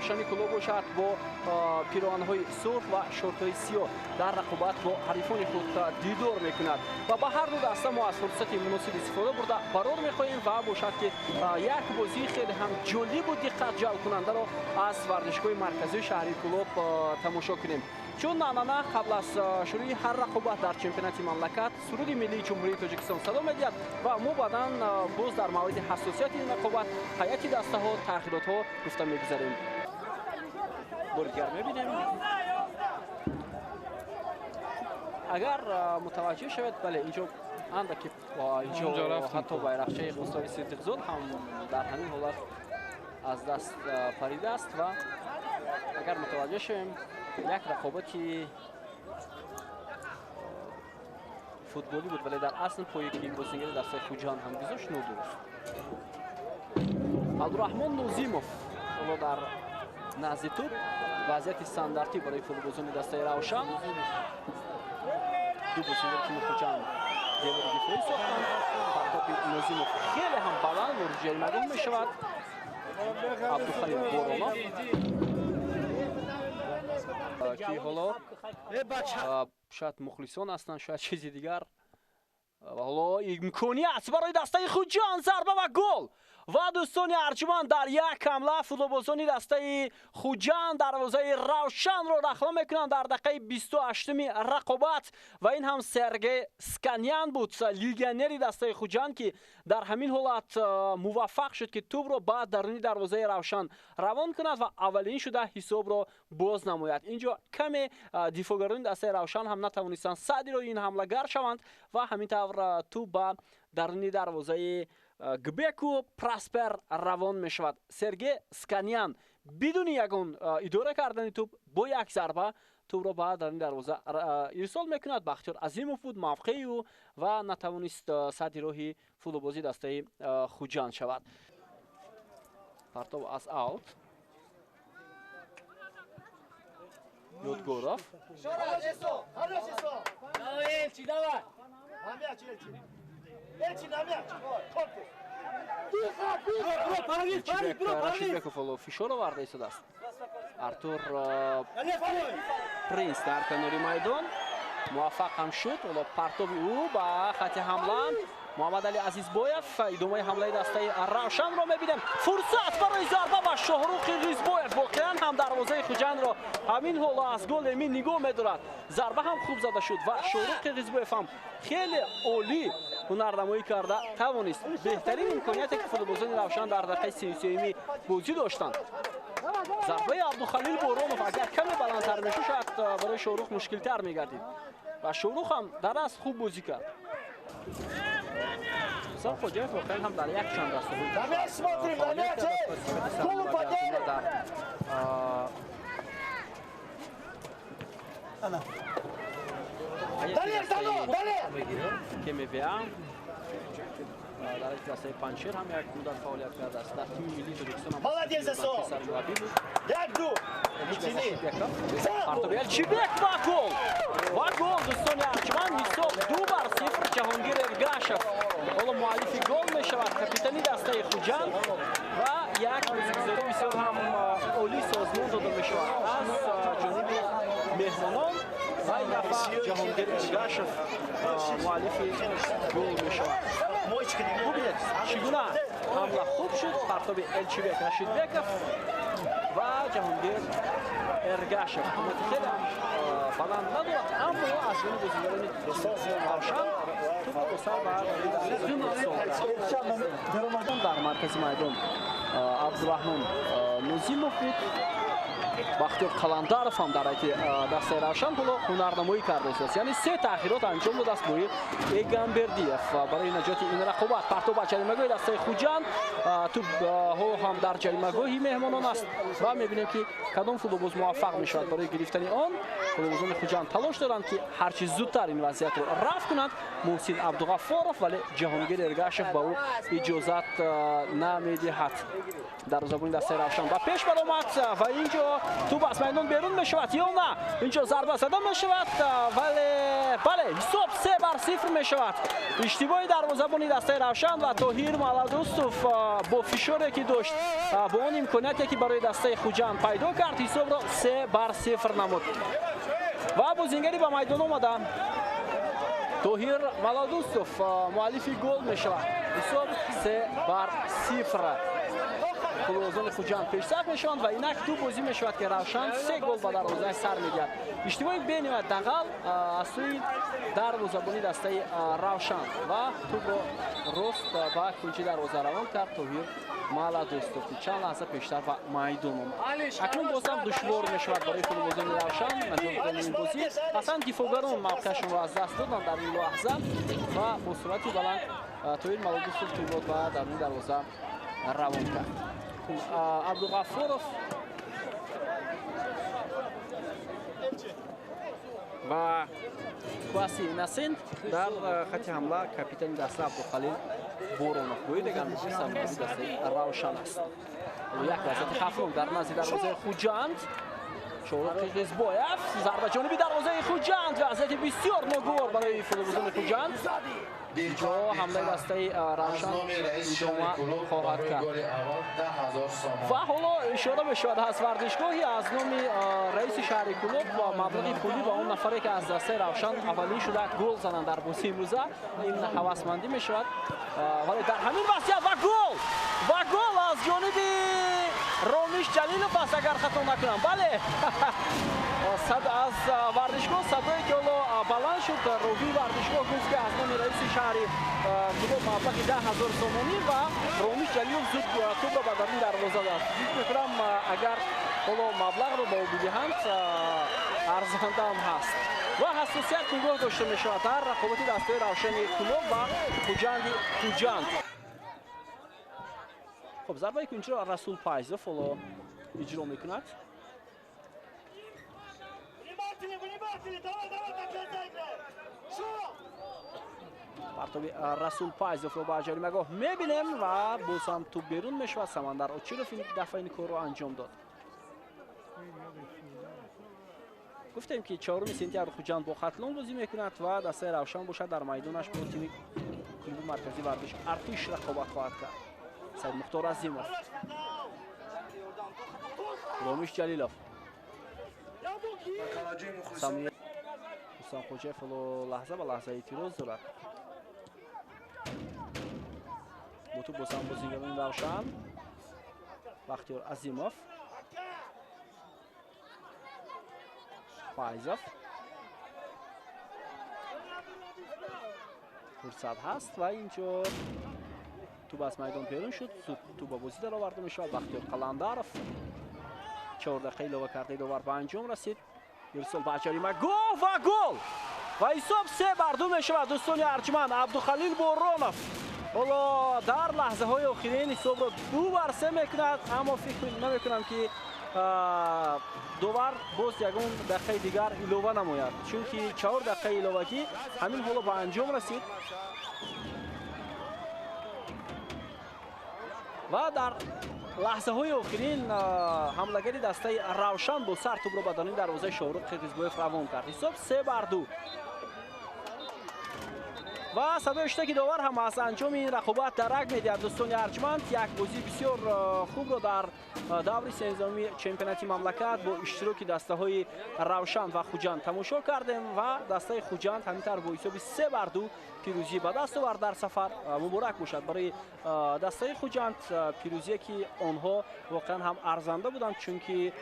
равшани клуб бошад бо пироҳанҳои сурх ва шортҳои сиёҳ дар рақобат бо ҳарифони худ дидор мекунад ва ба ҳар ду даста мо аз фурсати муносиб истифода бурда барор мехоҳем ва бошад ки як бозии хеле ҳам ҷолибу диққат ҷалбкунандаро аз варзишгоҳи марказии шаҳри клуб тамошо кунем. чун анъана қабл аз шурӯи ҳар рақобат дар чемпионати мамлакат суруди миллии ҷумҳурии тоҷикистон садо медиҳад ва мо баъдан боз дар мавриди ҳассосияти ин рақобат ҳайати дастаҳо таъхиротҳо гуфта мегузарем. бори дигар мебинем агар мутаваҷҷеҳ шавед бале инҷо андаки инҷо ҳатто байрақчаи Мустафи Сидиқзод ҳам дар ҳамин ҳолат аз даст паридааст ва агар мутаваҷҷеҳ шавем як рақобати футболӣ буд вале дар асл пои ки бозингари дастаи Хуҷанд ҳам гузошт нодуруст. Абдураҳмон Нозимов ҳоло дар назди туп вазъияти стандартӣ барои футболбозони дастаи Равшан. ду бозингари тими Хуҷанд девори дифоӣ сохтанд. Фартоби Нозимов хеле ҳам баланд ворид ҷаримагоҳ мешавад. Абдухалил Боронов ки ҳоло шояд мухлисон ҳастанд, шояд чизи дигар. ҳоло имконият барои дастаи Хуҷанд, зарба ва гол. ва дӯстони арҷуманд дар як ҳамла футболбозони дастаи Хуҷанд дарвозаи Равшанро дахла мекунанд дар дақиқаи 28-уми рақобат ва ин ҳам Сергей Сканян буд, легионери дастаи Хуҷанд ки дар ҳамин ҳолат муваффақ шуд ки тӯбро ба даруни дарвозаи Равшан равон кунад ва аввалин шуда ҳисобро боз намояд. инҷо каме дифоъгарони дастаи Равшан ҳам натавонистанд садирои ин ҳамлагар шаванд ва ҳамин тавр тӯб ба даруни дарвозаи Гбеку Праспер равон мешавад. Сергей Сканян бидуни ягон идора кардани тӯб бо як зарба тӯбро ба даруни дарвоза ирсол мекунад. Бахтиёр Азимов буд мавқеи ӯ ва натавонист садди роҳи футболбози дастаи Хуҷанд шавад. партов аз аут. Ёдгоров Рашидбеков фишор оварда истодааст. Артур Принс дар канори майдон муваффақ ҳам шуд. Партоби ӯ ба хати ҳамла Муҳаммад Али Азизбоев идомаи ҳамлаи дастаи Равшанро мебинем. Фурсат барои зарба ба Шоҳрухи Ризбоев. Воқеан ҳам дарвозаи Хуҷандро ҳамин ҳоло аз гол эмин нигоҳ медорад. Зарба ҳам хуб зада шуд ва Шоҳрухи Ризбоев ҳам хеле олӣ ҳунарнамоӣ карда тавонист беҳтарин имконияте ки футболбозони Равшан дар дақиқаи 33-уми бозӣ доштанд. зарбаи Абдухалил Боронов агар каме баландтар мешуд шояд барои Шоҳрух мушкилтар мегардид ва Шоҳрух ҳам дар аст хуб бозӣ кард. Сам Хоҷаев воқеан ҳам дар як чанд даста буд. КМВА дар классаи Панҷшер ҳам як муддат фаъолият кардааст. Дар тими миллии Тоҷикистон ҳам сармураббӣ буд. Партоби Элчибек ва гол! Ва гол дӯстони арҷуманд ҳисоб 2-0 Ҷаҳонгир Эргашев. ҳоло муаллифи гол мешавад капитани дастаи Хуҷанд ва як бозигузорӣ бисёр ҳам олӣ созмон дода мешавад аз ҷониби меҳмонон ва ин нафар Ҷаҳонгир Эргашев муаллифи гол мешавад. бубинед чӣ гуна ҳамла хуб шуд. партоби Элчибек Рашидбеков ва Ҷаҳонгир Эргашев хеле баланд надорад, аммо аз бини бозигарони Равшан тӯбро бо сар ба дар маркази майдон Абдураҳмон Нозимов буд. Бахтиёр Қаландаров ҳам дар ҳайати дастаи Равшан ҳоло ҳунарнамоӣ карда истааст. яъне се таъхирот анҷом додааст бои Эгамбердиев барои наҷоти ин рақобат. партоб ба ҷаримагоҳи дастаи Хуҷанд, тӯбҳо ҳам дар ҷаримагоҳи меҳмонон аст ва мебинем ки кадом футболбоз муваффақ мешавад барои гирифтани он. футболбозони Хуҷанд талош доранд ки ҳарчи зудтар ин вазъиятро рафт кунанд. Муҳсин Абдуғаффоров вале Ҷаҳонгир Эргашев ба ӯ иҷозат намедиҳад. дарвозабони дастаи Равшан ба пеш баромад ва инҷо توپ از میدان بیرون میشود یا نه. اینجا ضربه زده میشود ولی بله حساب 3-0 میشود. اشتباهی دروازه‌بان دسته روشن و طاهر ملادوستوف با فشاری که داشت با اون امکاناتی که برای دسته خوجند پیدا کرد حساب را 3-0 نمود. و بازیگری به میدان آمده طاهر ملادوستوف مؤلف گل میشود. حساب 3-0 فلوزان خوجند پیشرفت میشوند و اینک دو بازی میشود که روشن 3 گل به دروازه سر میگیرد. اشتباهی بین و دقل از سوی دروازه‌بانی دسته روشن و توپ را راست به کنچه دروازه روان کرد طاهر ملادوستوف. چند لحظه پیشتر به میدان آمد. اکنون باز هم دشوار میشود برای فلوزان روشن نجات دادن این بازی. اصلا دفاعگران موقعشون را از دست دادند در این لحظه و با سرعت بلند طاهر ملادوستوف توپ را در این دروازه روان کرد. عبدالغفورов و کواسی نسند در خط حمله کاپیتان دسته عبدالخلیل بورونов گویی دیگر میشه سربازی دسته روشن است. یک وسط هفتم در نزد دروازه خوجند شورق قزباєв ضربه جانبی دروازه خوجند وضعیت بسیار ناگوار برای فوتبالیست خوجند. اینجا حمله دسته روشن ادامه خواهد کرد و حالا اشاره میشود از ورزشگاهی از نام رئیس شهر کلوب و مبلغ پولی با اون نفری که از دسته روشن اولی شده گل زدن در بازی امروزه این هوسمندی میشود. ولی در همین وضعیت و گل از جانب رامیش جلیلوف است اگر خطا نکنم. بله از ورزشگاه صدایی که بلند شد روحی ورزشگاه گفت که از نام رئیس شهری کلوب مبلغ 10,000 تومانی و رامیش جلیلوف زود توپ را به درون دروازه داد. فکر می‌کنم اگر مبلغ رو با او بدهند ارزنده هم هست و حساسیت نگاه داشته می‌شود در رقابت دسته روشن کلوب و خوجند. خب ضربه کنچه را رسول پایزوف اجرا میکند. پرتاب رسول پایزوف رو با جریمه‌گاه میبینیم و باز هم توپ بیرون میشود. سمندر اوچیلوف این دفعه این کار رو انجام داد. گفتیم که 4 سپتامبر خوجند با خطلون بازی میکند و دسته روشن باشد در میدانش با تیم کلوب مرکزی ورزش ارتش رقابت خواهد کرد. سید مختار عظیموف رامیش جلیلوف سامی حسین خوجیف لحظه به لحظه اعتراض دارد. با تو بازم بازیگران روشن بختیار عظیموف فایزوف فرصت هست و اینجا توپ از میدان بیرون شد. توپ به بازی در آورده میشود. بختیار قلندرов 4 دقیقه علاوه کرده داور به انجام رسید. ارسال به جریمه گل و حساب 3-2 میشود. دوستان ارجمند عبدالخلیل بورونov حالا در لحظه های آخرین حساب را 2-3 میکند اما فکر نمیکنم که داور باز یگان دقیقه دیگر علاوه نماید چون که 4 دقیقه علاوگی همین حالا به انجام رسید و در لحظه های آخرین حملگری دسته روشن با سر توپ را به درون دروازه شورق قزباєv روان کرد. حساب 3-2 و صدای اشتراک داور هم از انجام این رقابت درک می‌دهد. دوستان ارجمند یک بازی بسیار خوب را در دور سه‌نظامی چمپیونات مملکت با اشتراک دسته های روشن و خوجند تماشا کردیم و دسته خوجند همینطور با حساب 3-2 پیروزی به دست آورد. در سفر مبارک باشد برای دسته خوجند، پیروزی که آنها واقعا هم ارزنده بودند چون که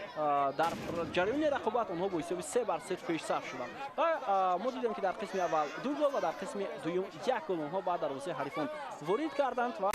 در جریان رقابت آنها با حساب 3-0 پیشرفت شدند و ما دیدیم که در قسم اول 2 گل و در قسم دوم 1 گل آنها بعد دروازه حریفان وارد کردند و